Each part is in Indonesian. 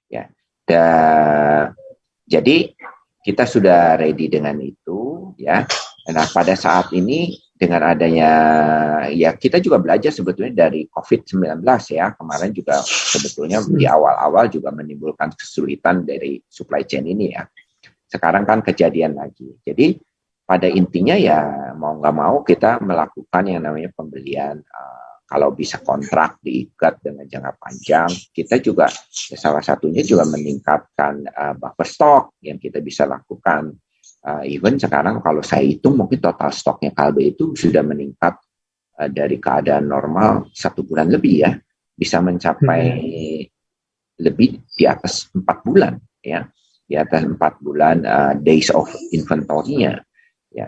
ya. Jadi kita sudah ready dengan itu, ya. Nah, pada saat ini dengan adanya, ya kita juga belajar sebetulnya dari COVID-19 ya. Kemarin juga sebetulnya di awal-awal juga menimbulkan kesulitan dari supply chain ini ya. Sekarang kan kejadian lagi. Jadi pada intinya ya mau nggak mau kita melakukan yang namanya pembelian, kalau bisa kontrak diikat dengan jangka panjang. Kita juga salah satunya juga meningkatkan buffer stock yang kita bisa lakukan. Even sekarang kalau saya hitung mungkin total stoknya Kalbe itu sudah meningkat dari keadaan normal 1 bulan lebih ya, bisa mencapai lebih di atas 4 bulan ya, di atas 4 bulan days of inventory-nya ya.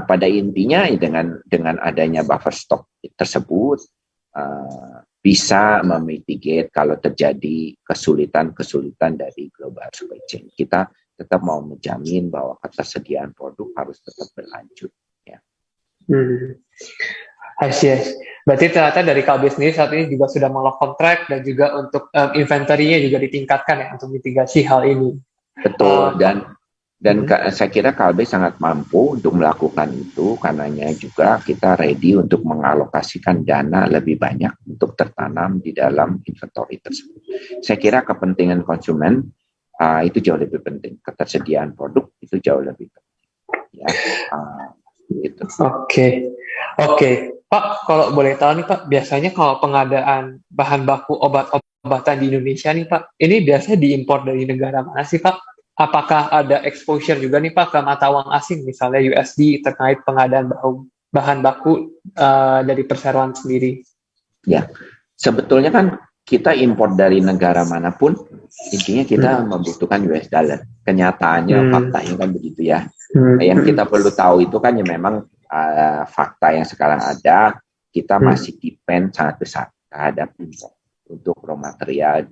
Pada intinya dengan adanya buffer stock tersebut bisa memitigate kalau terjadi kesulitan dari global supply chain. Kita tetap mau menjamin bahwa ketersediaan produk harus tetap berlanjut. Ya. Yes. Berarti ternyata dari Kalbe sendiri saat ini juga sudah mengolah kontrak dan juga untuk inventory-nya juga ditingkatkan ya untuk mitigasi hal ini. Betul, dan saya kira Kalbe sangat mampu untuk melakukan itu, karenanya juga kita ready untuk mengalokasikan dana lebih banyak untuk tertanam di dalam inventory tersebut. Saya kira kepentingan konsumen itu jauh lebih penting, ketersediaan produk itu jauh lebih penting. Ya, gitu. Oke. Pak, kalau boleh tahu nih Pak, biasanya kalau pengadaan bahan baku obat-obatan di Indonesia nih Pak, ini biasanya diimpor dari negara mana sih Pak? Apakah ada exposure juga nih Pak ke mata uang asing, misalnya USD terkait pengadaan bahan baku dari perseroan sendiri? Ya, sebetulnya kan kita impor dari negara manapun, intinya kita membutuhkan US dollar. Kenyataannya, faktanya kan begitu ya. Yang kita perlu tahu itu kan ya memang fakta yang sekarang ada, kita masih depend sangat besar terhadap impor untuk raw material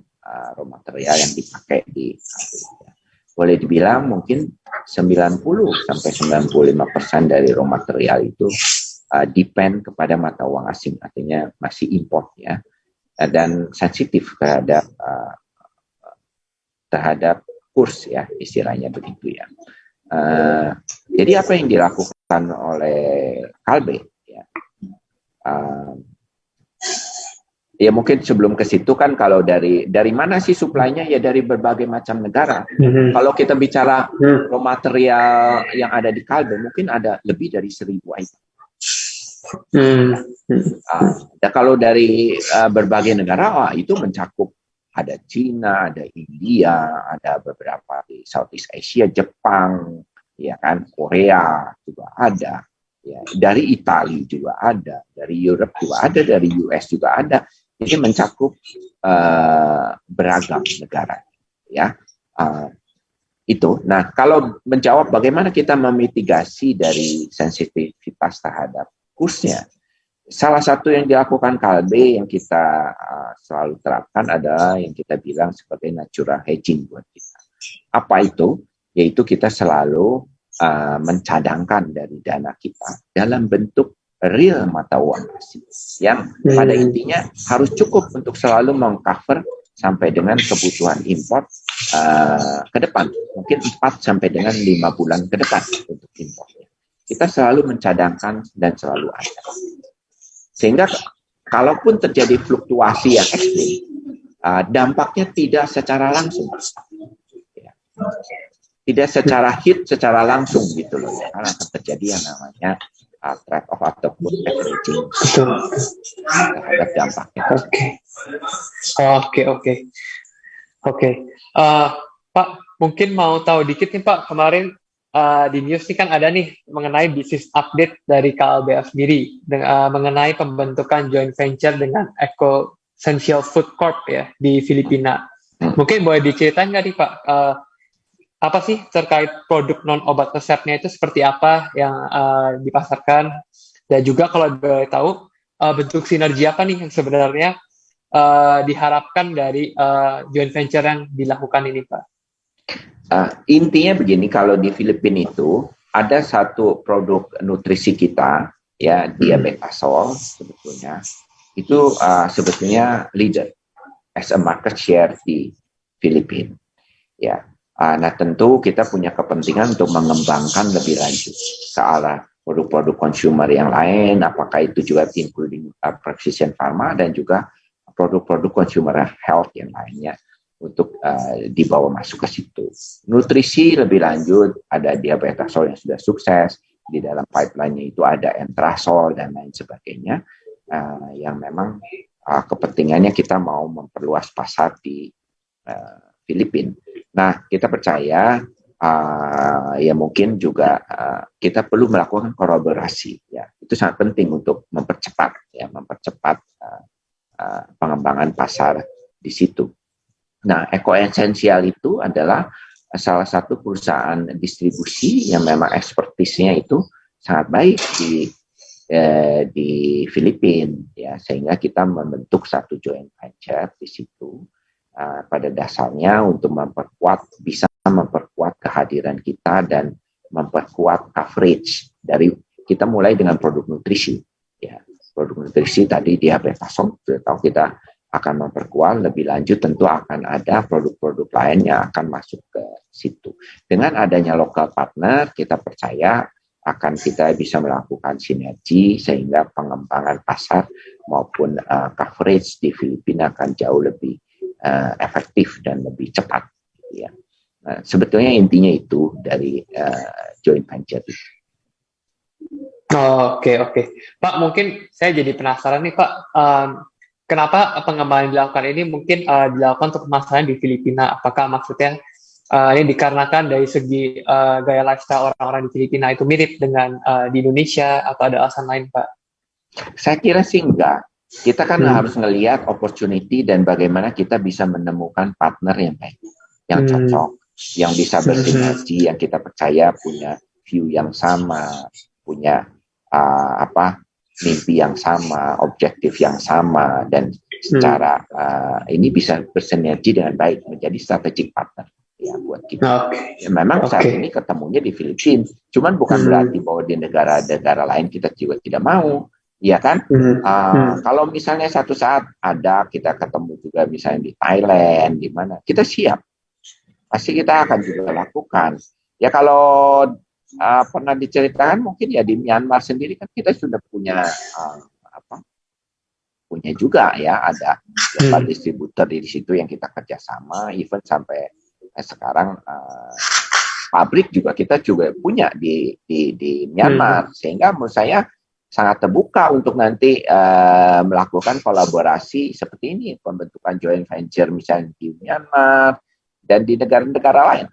yang dipakai di Amerika. Boleh dibilang mungkin 90-95% dari raw material itu depend kepada mata uang asing, artinya masih import ya, dan sensitif terhadap kurs ya, istilahnya begitu ya. Jadi apa yang dilakukan oleh Kalbe ya, ya mungkin sebelum ke situ kan, kalau dari mana sih suplainya, ya dari berbagai macam negara. Kalau kita bicara raw material yang ada di Kalbe mungkin ada lebih dari 1.000 item. Kalau dari berbagai negara, itu mencakup ada Cina, ada India, ada beberapa di Southeast Asia, Jepang, ya kan, Korea juga ada, ya, dari Italia juga ada, dari Europe juga ada, dari US juga ada. Jadi mencakup beragam negara, ya. Itu. Nah, kalau menjawab bagaimana kita memitigasi dari sensitivitas terhadap kursnya, salah satu yang dilakukan Kalbe yang kita selalu terapkan adalah yang kita bilang sebagai natural hedging buat kita. Apa itu? Yaitu kita selalu mencadangkan dari dana kita dalam bentuk real mata uang asing, yang pada intinya harus cukup untuk selalu mengcover sampai dengan kebutuhan import ke depan, mungkin 4 sampai dengan 5 bulan ke depan untuk importnya. Kita selalu mencadangkan dan selalu ada. Sehingga kalaupun terjadi fluktuasi yang ekstrim, dampaknya tidak secara langsung. Ya. Tidak secara hit, secara langsung gitu loh. Ya. Karena akan terjadi yang namanya trade-off ataupun averaging terhadap dampaknya. Oke. Pak, mungkin mau tahu dikit nih Pak, kemarin di news ini kan ada nih mengenai bisnis update dari KLBF sendiri mengenai pembentukan joint venture dengan Eco Essential Food Corp ya di Filipina. Mungkin boleh diceritain nggak nih Pak, apa sih terkait produk non obat resepnya itu seperti apa yang dipasarkan, dan juga kalau boleh tahu bentuk sinergi apa nih yang sebenarnya diharapkan dari joint venture yang dilakukan ini Pak? Intinya begini, kalau di Filipina itu ada satu produk nutrisi kita, ya, diabetasol sebetulnya, itu sebetulnya leader as a market share di Filipina. Ya, nah tentu kita punya kepentingan untuk mengembangkan lebih lanjut ke arah produk-produk consumer yang lain, apakah itu juga including precision pharma dan juga produk-produk consumer health yang lainnya untuk dibawa masuk ke situ. Nutrisi lebih lanjut, ada diabetazol yang sudah sukses, di dalam pipeline-nya itu ada entrazol dan lain sebagainya, yang memang kepentingannya kita mau memperluas pasar di Filipina. Nah, kita percaya ya mungkin juga kita perlu melakukan kolaborasi. Ya, itu sangat penting untuk mempercepat pengembangan pasar di situ. Nah, Eko Esensial itu adalah salah satu perusahaan distribusi yang memang ekspertisnya itu sangat baik di Filipina, ya, sehingga kita membentuk satu joint venture di situ. Pada dasarnya untuk bisa memperkuat kehadiran kita dan memperkuat coverage dari kita mulai dengan produk nutrisi. Ya, produk nutrisi tadi diabetazol, sudah tahu kita akan memperkuat, lebih lanjut tentu akan ada produk-produk lain yang akan masuk ke situ. Dengan adanya local partner, kita percaya akan kita bisa melakukan sinergi sehingga pengembangan pasar maupun coverage di Filipina akan jauh lebih efektif dan lebih cepat. Ya. Nah, sebetulnya intinya itu dari joint venture itu. Oke. Pak, mungkin saya jadi penasaran nih Pak, kenapa pengembangan dilakukan ini mungkin dilakukan untuk pemasaran di Filipina? Apakah maksudnya ini dikarenakan dari segi gaya lifestyle orang-orang di Filipina itu mirip dengan di Indonesia atau ada alasan lain, Pak? Saya kira sih enggak. Kita kan harus ngelihat opportunity dan bagaimana kita bisa menemukan partner yang baik, yang cocok, yang bisa bersinergi, yang kita percaya punya view yang sama, punya mimpi yang sama, objektif yang sama, dan secara ini bisa bersinergi dengan baik menjadi strategic partner ya buat kita. Ya, memang saat ini ketemunya di Filipina, cuman bukan berarti bahwa di negara-negara lain kita juga tidak mau. Iya kan? Kalau misalnya satu saat ada kita ketemu juga misalnya di Thailand, di mana kita siap, pasti kita akan juga lakukan. Ya kalau pernah diceritakan mungkin ya di Myanmar sendiri kan kita sudah punya punya juga ya ada beberapa distributor di situ yang kita kerjasama, even sampai sekarang pabrik juga kita juga punya di Myanmar, sehingga menurut saya sangat terbuka untuk nanti melakukan kolaborasi seperti ini, pembentukan joint venture misalnya di Myanmar dan di negara-negara lain.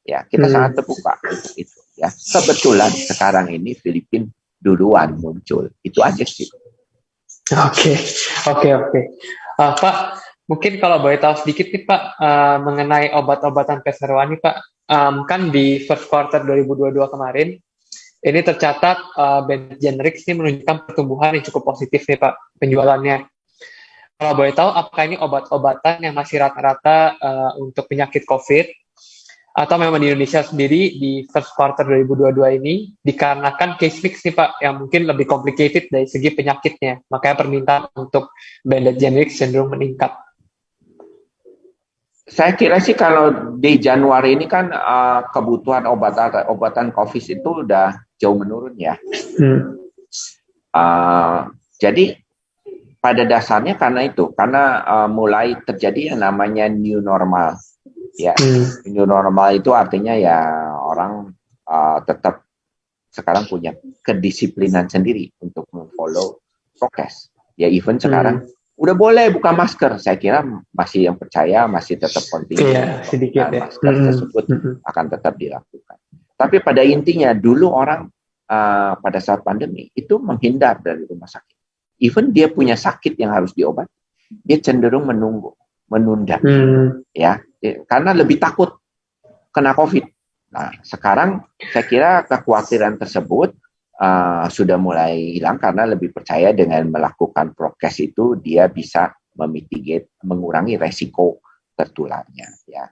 Ya, kita sangat terbuka untuk itu. Ya, kebetulan sekarang ini Filipina duluan muncul, itu aja sih. Oke. Pak, mungkin kalau boleh tahu sedikit nih Pak mengenai obat-obatan keseruan nih Pak, kan di first quarter 2022 kemarin. Ini tercatat brand generics ini menunjukkan pertumbuhan yang cukup positif nih Pak penjualannya. Kalau boleh tahu, apakah ini obat-obatan yang masih rata-rata untuk penyakit COVID, atau memang di Indonesia sendiri di first quarter 2022 ini dikarenakan case mix nih Pak yang mungkin lebih complicated dari segi penyakitnya, makanya permintaan untuk branded generics cenderung meningkat. Saya kira sih kalau di Januari ini kan kebutuhan obatan COVID itu udah jauh menurun ya. Jadi pada dasarnya karena mulai terjadi yang namanya new normal. Ya, new normal itu artinya ya orang tetap sekarang punya kedisiplinan sendiri untuk memfollow prokes. Ya even sekarang udah boleh buka masker, saya kira masih yang percaya masih tetap kontinu sedikit ya. Masker tersebut akan tetap dilakukan. Tapi pada intinya dulu orang pada saat pandemi itu menghindar dari rumah sakit. Even dia punya sakit yang harus diobati, dia cenderung menunda, ya, karena lebih takut kena COVID. Nah, sekarang saya kira kekhawatiran tersebut sudah mulai hilang karena lebih percaya dengan melakukan prokes itu dia bisa mengurangi resiko tertularnya, ya.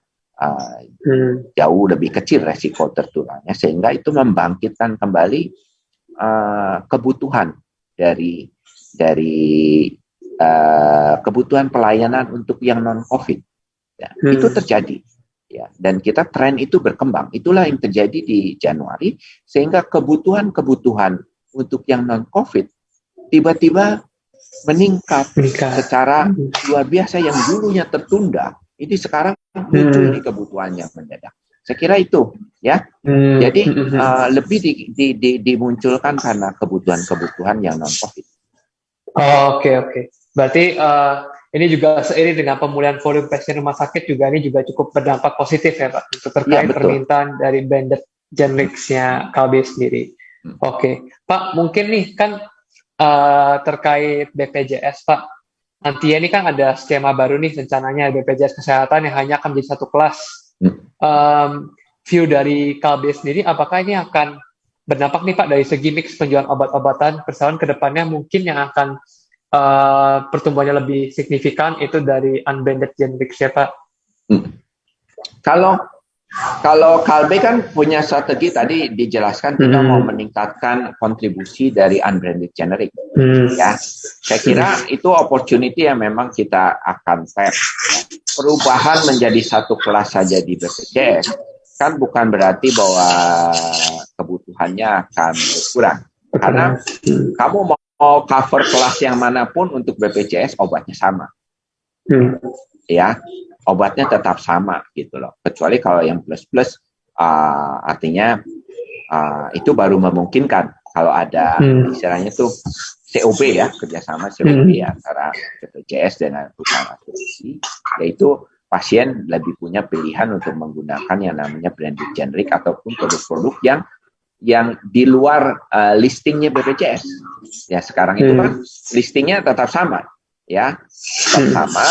Jauh lebih kecil resiko tertularnya, sehingga itu membangkitkan kembali kebutuhan dari kebutuhan pelayanan untuk yang non-COVID. Ya, itu terjadi. Ya, dan kita tren itu berkembang. Itulah yang terjadi di Januari, sehingga kebutuhan untuk yang non-COVID tiba-tiba meningkat secara luar biasa. Yang dulunya tertunda, ini sekarang muncul nih kebutuhan yang mendadak. Saya kira itu, ya. Jadi lebih dimunculkan karena kebutuhan-kebutuhan yang non-COVID. Oke. Berarti ini juga seiring dengan pemulihan volume pasien rumah sakit juga ini juga cukup berdampak positif ya Pak untuk terkait permintaan dari branded generics-nya KB sendiri. Oke. Pak, mungkin nih kan terkait BPJS Pak, nantinya ini kan ada skema baru nih rencananya BPJS Kesehatan yang hanya akan menjadi satu kelas. View dari KB sendiri, apakah ini akan berdampak nih Pak dari segi mix penjualan obat-obatan persamaan ke depannya mungkin yang akan pertumbuhannya lebih signifikan itu dari unbranded generics ya Pak? Kalau Kalbe kan punya strategi tadi dijelaskan kita mau meningkatkan kontribusi dari unbranded generic. Ya, saya kira itu opportunity yang memang kita akan tap. Perubahan menjadi satu kelas saja di BPJS kan bukan berarti bahwa kebutuhannya akan berkurang. Karena kamu mau cover kelas yang manapun untuk BPJS obatnya sama. Ya, obatnya tetap sama gitu loh. Kecuali kalau yang plus-plus artinya itu baru memungkinkan kalau ada istilahnya tuh COB ya, kerjasama COB antara BPJS dengan perusahaan asuransi, yaitu pasien lebih punya pilihan untuk menggunakan yang namanya branded generic ataupun produk-produk yang di luar listingnya BPJS. Ya sekarang itu kan listingnya tetap sama, ya tetap sama.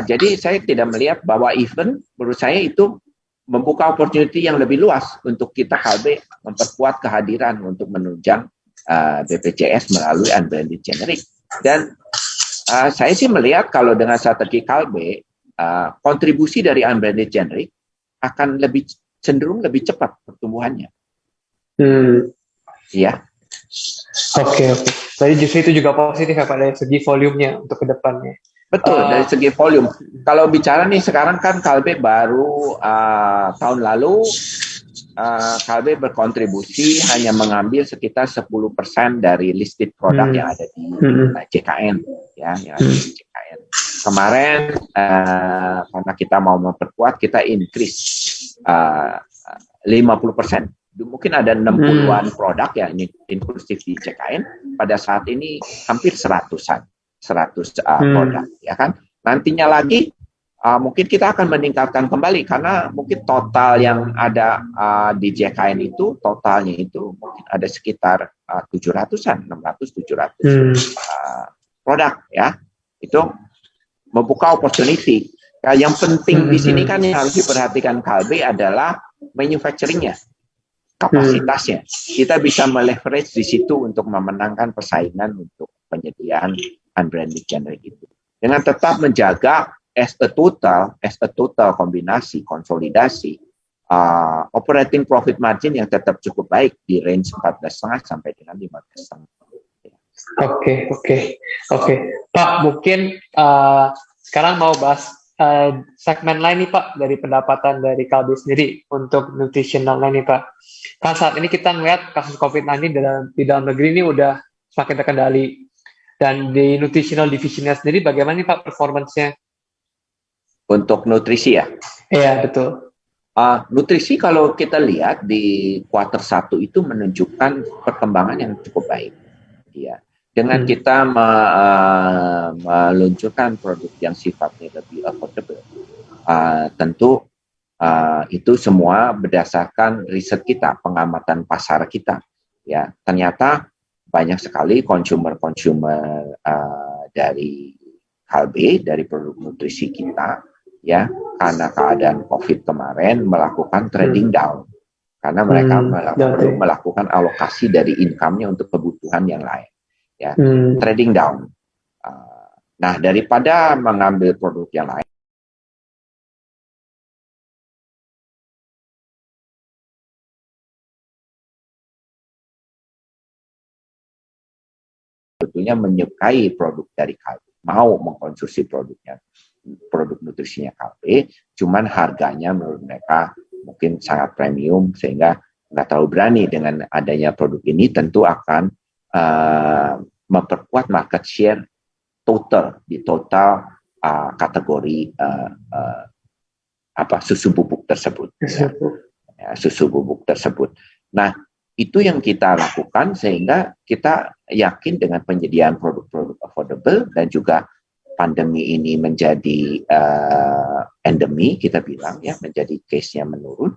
Jadi saya tidak melihat bahwa event menurut saya itu membuka opportunity yang lebih luas untuk kita Kalbe memperkuat kehadiran untuk menunjang BPJS melalui unbranded generic. Dan saya sih melihat kalau dengan strategi Kalbe kontribusi dari unbranded generic akan cenderung lebih cepat pertumbuhannya. Ya. Oke. Jadi justru itu juga positif ya Pak dari segi volumenya untuk kedepannya. Betul, dari segi volume. Kalau bicara nih sekarang kan Kalbe baru tahun lalu Kalbe berkontribusi hanya mengambil sekitar 10% dari listed produk yang ada di JKN, ya, yang ada di JKN. Kemarin karena kita mau memperkuat, kita increase 50%. Mungkin ada 60-an produk ya ini inklusif di JKN. Pada saat ini hampir 100 produk, ya kan. Nantinya lagi mungkin kita akan meningkatkan kembali karena mungkin total yang ada di JKN itu totalnya itu mungkin ada sekitar 700-an, 600-700 produk ya. Itu membuka opportunity. Yang penting di sini kan yang harus diperhatikan Kalbe adalah manufacturing-nya. Kapasitasnya, kita bisa meleverage di situ untuk memenangkan persaingan untuk penyediaan unbranded generic itu. Dengan tetap menjaga as a total kombinasi, konsolidasi, operating profit margin yang tetap cukup baik di range 14,5 sampai dengan 15,5. Oke. Pak, mungkin sekarang mau bahas segmen lain nih Pak dari pendapatan dari Kalbe sendiri untuk nutritional line nih Pak. Kan saat ini kita melihat kasus COVID-19 di dalam negeri ini udah semakin terkendali. Dan di nutritional divisionnya sendiri bagaimana nih Pak performance-nya? Untuk nutrisi ya? Iya, betul. Nutrisi kalau kita lihat di kuartal 1 itu menunjukkan perkembangan yang cukup baik. Ya. Dengan kita meluncurkan produk yang sifatnya lebih affordable, tentu itu semua berdasarkan riset kita, pengamatan pasar kita. Ya, ternyata banyak sekali konsumer dari Kalbe, dari produk nutrisi kita, ya, karena keadaan COVID kemarin melakukan trading down, karena mereka perlu melakukan alokasi dari income-nya untuk kebutuhan yang lain. Ya, trading down. Nah, daripada mengambil produk yang lain, sebetulnya menyukai produk dari Kalbe, mau mengkonsumsi produknya. produk nutrisinya Kalbe, cuman harganya menurut mereka mungkin sangat premium sehingga nggak terlalu berani. Dengan adanya produk ini tentu akan memperkuat market share total kategori susu bubuk tersebut. Susu bubuk tersebut. Nah, itu yang kita lakukan sehingga kita yakin dengan penyediaan produk-produk affordable dan juga pandemi ini menjadi endemi, kita bilang ya, menjadi case-nya menurun.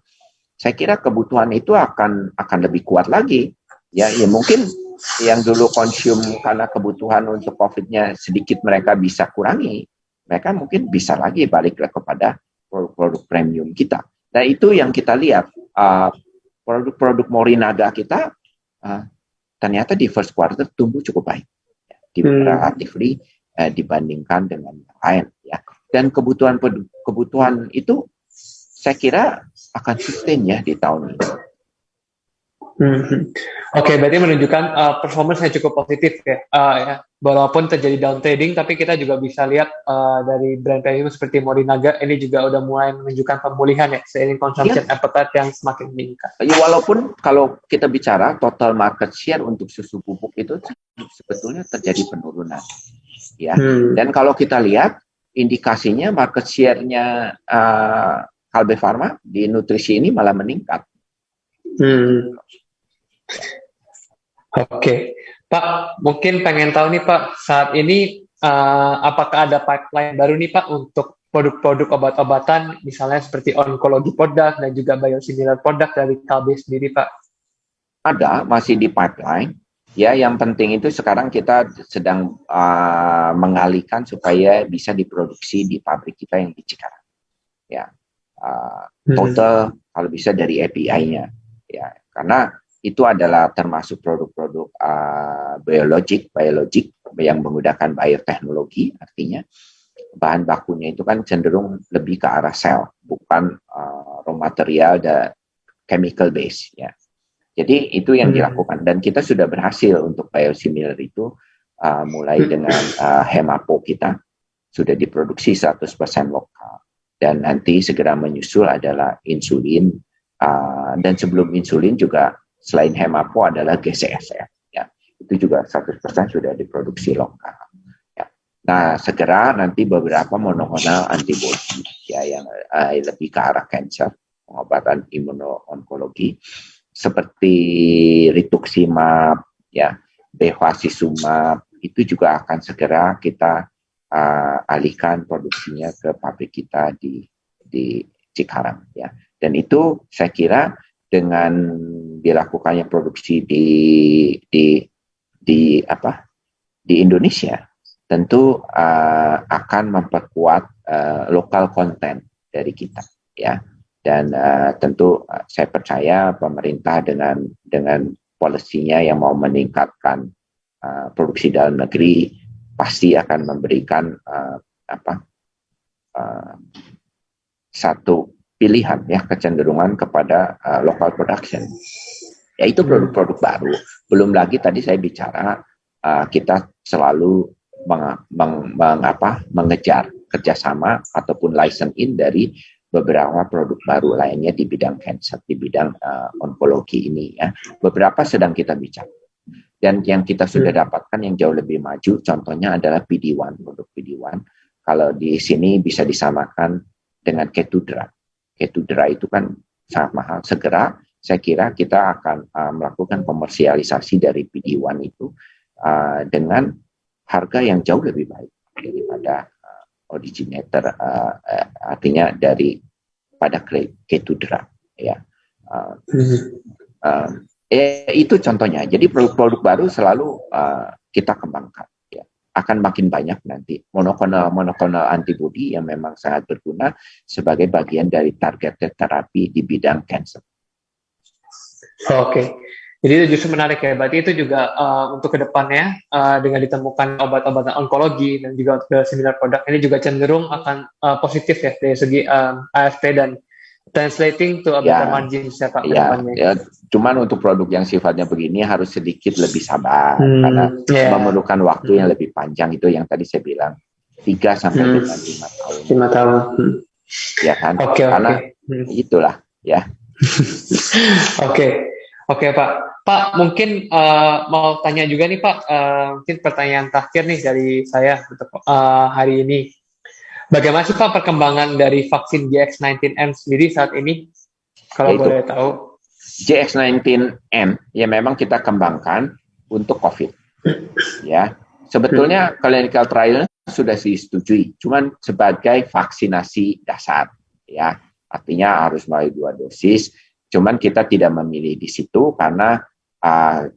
Saya kira kebutuhan itu akan lebih kuat lagi. Ya mungkin yang dulu konsum karena kebutuhan untuk COVID-nya sedikit mereka bisa kurangi, mereka mungkin bisa lagi balik kepada produk-produk premium kita. Nah, itu yang kita lihat. Produk-produk Morinaga kita ternyata di first quarter tumbuh cukup baik, relatively dibandingkan dengan yang lain, ya. Dan kebutuhan itu saya kira akan sustain ya di tahun ini. Oke, berarti menunjukkan performance yang cukup positif ya. Walaupun terjadi down trading, tapi kita juga bisa lihat dari brand premium seperti Morinaga ini juga udah mulai menunjukkan pemulihan ya, seiring consumption appetite yang semakin meningkat. Ya, walaupun kalau kita bicara total market share untuk susu bubuk itu sebetulnya terjadi penurunan, ya. Dan kalau kita lihat indikasinya market share-nya Kalbe Farma di nutrisi ini malah meningkat. Oke, Pak, mungkin pengen tahu nih Pak, saat ini apakah ada pipeline baru nih Pak untuk produk-produk obat-obatan, misalnya seperti onkologi produk dan juga biosimilar produk dari Kalbe sendiri Pak? Ada, masih di pipeline. Ya, yang penting itu sekarang kita sedang mengalihkan supaya bisa diproduksi di pabrik kita yang di Cikarang. Ya, total kalau bisa dari API-nya. Ya, karena itu adalah termasuk produk-produk biologik yang menggunakan bioteknologi, artinya bahan bakunya itu kan cenderung lebih ke arah sel, bukan raw material dan chemical base, ya. Jadi itu yang dilakukan dan kita sudah berhasil untuk biosimilar itu mulai dengan Hemapo kita sudah diproduksi 100% lokal dan nanti segera menyusul adalah insulin dan sebelum insulin juga selain Hemapo adalah GCSF, ya. Itu juga 100% sudah diproduksi lokal. Ya. Nah, segera nanti beberapa monoklonal antibody, ya, yang lebih ke arah cancer, pengobatan imuno-onkologi, seperti rituximab, ya, bevacizumab, itu juga akan segera kita alihkan produksinya ke pabrik kita di Cikarang, ya. Dan itu saya kira dengan dilakukannya produksi di Indonesia tentu akan memperkuat lokal konten dari kita, ya. Dan tentu saya percaya pemerintah dengan polisinya yang mau meningkatkan produksi dalam negeri pasti akan memberikan satu pilihan, ya, kecenderungan kepada local production, yaitu produk-produk baru. Belum lagi tadi saya bicara kita selalu mengejar kerjasama ataupun license in dari beberapa produk baru lainnya di bidang cancer, di bidang onkologi ini, ya. Beberapa sedang kita bicara. Dan yang kita sudah dapatkan yang jauh lebih maju, contohnya adalah PD-1, produk PD-1. Kalau di sini bisa disamakan dengan Ketudra. Ketudra itu kan sangat mahal. Segera saya kira kita akan melakukan komersialisasi dari PD-1 itu dengan harga yang jauh lebih baik daripada originator, artinya pada Ketudra, ya. Itu contohnya. Jadi produk-produk baru selalu kita kembangkan, ya. Akan makin banyak nanti monoklonal antibody yang memang sangat berguna sebagai bagian dari targeted terapi di bidang cancer. Oke. Jadi itu justru menarik ya. Berarti itu juga untuk kedepannya dengan ditemukan obat-obatan onkologi dan juga biosimilar produk ini juga cenderung akan positif ya dari segi ASP dan translating to a better margin ya Pak. Ya, cuman untuk produk yang sifatnya begini harus sedikit lebih sabar karena memerlukan waktu yang lebih panjang, itu yang tadi saya bilang. 3 sampai dengan 5 tahun. 5 tahun. Ya kan? Oke. Karena itulah ya. Oke, Pak. Pak, mungkin mau tanya juga nih, Pak. Mungkin pertanyaan terakhir nih dari saya untuk hari ini. Bagaimana sih, Pak, perkembangan dari vaksin GX19M sendiri saat ini? Kalau Yaitu, boleh tahu. GX19M ya memang kita kembangkan untuk COVID. Ya, sebetulnya clinical trial sudah disetujui, cuman sebagai vaksinasi dasar. Ya, artinya harus melalui 2 dosis. Cuman kita tidak memilih di situ karena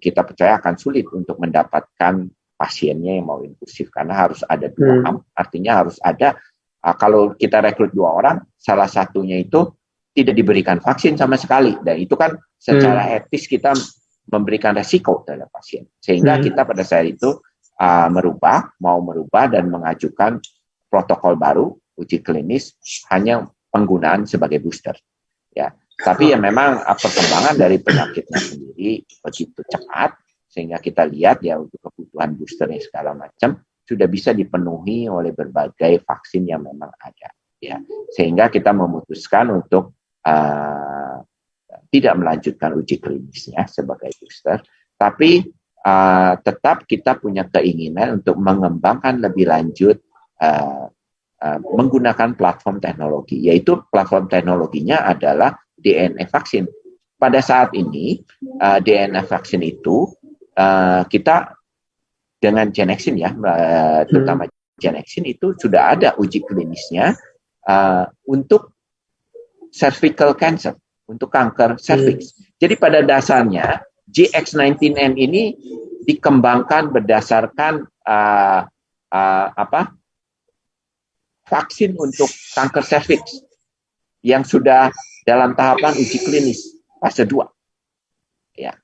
kita percaya akan sulit untuk mendapatkan pasiennya yang mau infusif karena harus ada 2 arm, artinya harus ada kalau kita rekrut 2 orang, salah satunya itu tidak diberikan vaksin sama sekali, dan itu kan secara etis kita memberikan resiko terhadap pasien, sehingga kita pada saat itu mau merubah dan mengajukan protokol baru uji klinis hanya penggunaan sebagai booster. Ya, tapi ya memang perkembangan dari penyakitnya sendiri begitu cepat sehingga kita lihat ya untuk kebutuhan boosternya segala macam sudah bisa dipenuhi oleh berbagai vaksin yang memang ada. Ya, sehingga kita memutuskan untuk tidak melanjutkan uji klinisnya sebagai booster, tapi tetap kita punya keinginan untuk mengembangkan lebih lanjut menggunakan platform teknologi, yaitu platform teknologinya adalah DNA vaksin. Pada saat ini DNA vaksin itu kita dengan Genexin ya, terutama Genexin itu sudah ada uji klinisnya untuk cervical cancer, untuk kanker cervix. Jadi pada dasarnya GX19N ini dikembangkan berdasarkan vaksin untuk kanker cervix yang sudah dalam tahapan uji klinis fase 2. Ya.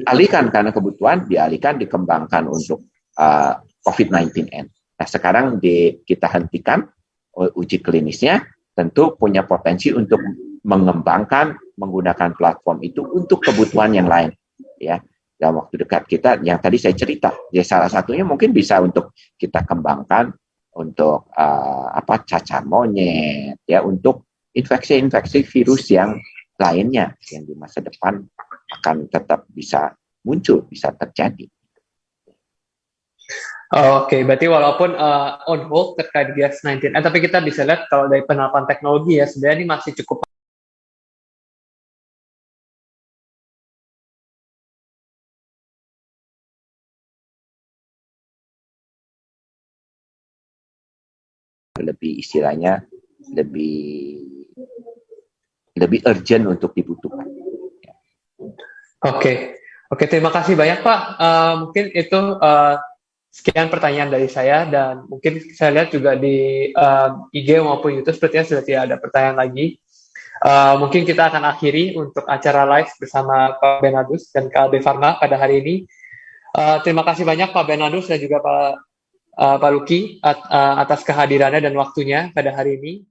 Alihkan karena kebutuhan dikembangkan untuk COVID-19N. Nah, sekarang kita hentikan uji klinisnya, tentu punya potensi untuk mengembangkan menggunakan platform itu untuk kebutuhan yang lain. Ya, dalam waktu dekat kita yang tadi saya cerita, ya salah satunya mungkin bisa untuk kita kembangkan untuk cacar monyet, ya untuk infeksi-infeksi virus yang lainnya yang di masa depan akan tetap bisa muncul, bisa terjadi. Oke, berarti walaupun on hold terkait GX19, tapi kita bisa lihat kalau dari penerapan teknologi ya sebenarnya ini masih cukup lebih istilahnya lebih urgent untuk dibutuhkan. Oke, terima kasih banyak Pak. Mungkin itu sekian pertanyaan dari saya, dan mungkin saya lihat juga di IG maupun YouTube sepertinya sudah tidak ada pertanyaan lagi. Mungkin kita akan akhiri untuk acara live bersama Pak Bernardus dan KLB Pharma pada hari ini. Terima kasih banyak Pak Bernardus dan juga Pak Lucky atas kehadirannya dan waktunya pada hari ini.